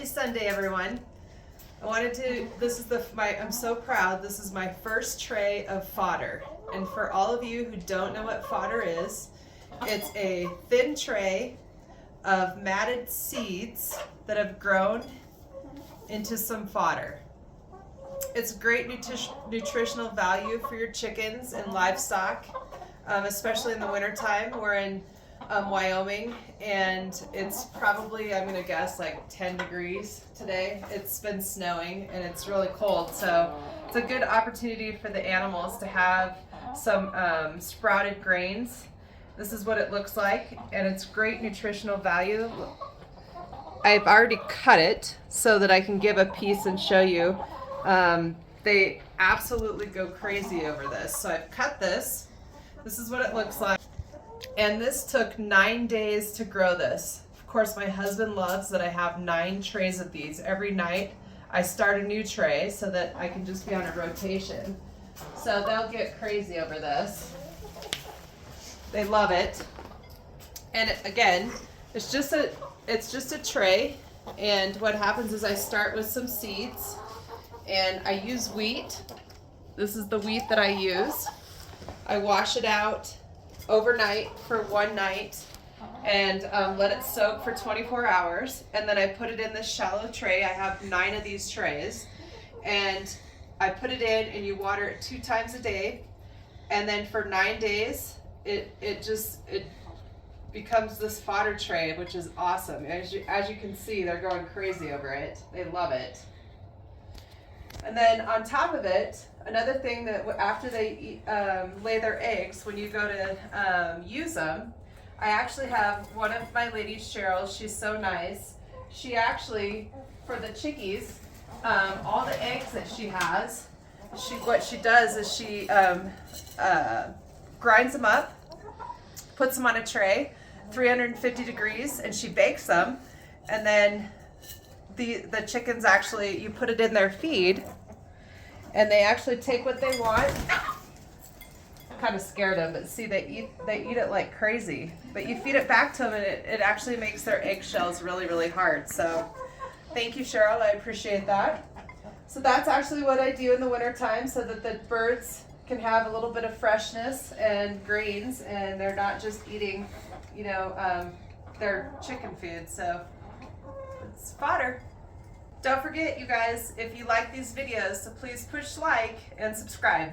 Happy Sunday, everyone. I'm so proud. This is my first tray of fodder. And for all of you who don't know what fodder is, it's a thin tray of matted seeds that have grown into some fodder. It's great nutritional value for your chickens and livestock, especially in the wintertime. We're in Wyoming, and it's probably, I'm gonna guess, like 10 degrees today. It's been snowing and it's really cold, so it's a good opportunity for the animals to have some sprouted grains. This is what it looks like, and it's great nutritional value. I've already cut it so that I can give a piece and show you. They absolutely go crazy over this. So I've cut this. This is what it looks like. And this took 9 days to grow this. Of course, my husband loves that I have 9 trays of these. Every night I start a new tray so that I can just be on a rotation. So they'll get crazy over this. They love it. And again, it's just a tray. And what happens is I start with some seeds, and I use wheat. This is the wheat that I use. I wash it out overnight for one night and let it soak for 24 hours, and then I put it in this shallow tray. I have 9 of these trays, and I put it in, and you water it 2 times a day, and then for 9 days it becomes this fodder tray, which is awesome. As you can see, they're going crazy over it. They love it. And then on top of it, another thing that after they lay their eggs, when you go to use them, I actually have one of my ladies, Cheryl. She's so nice. She actually, for the chickies, all the eggs that she has, what she does is she grinds them up, puts them on a tray, 350 degrees, and she bakes them. And then the chickens actually, you put it in their feed, and they actually take what they want. Kind of scared them, but see, they eat it like crazy. But you feed it back to them, and it actually makes their eggshells really, really hard. So thank you, Cheryl. I appreciate that. So that's actually what I do in the wintertime, so that the birds can have a little bit of freshness and greens, and they're not just eating, their chicken food. So it's fodder. Don't forget, you guys, if you like these videos, so please push like and subscribe.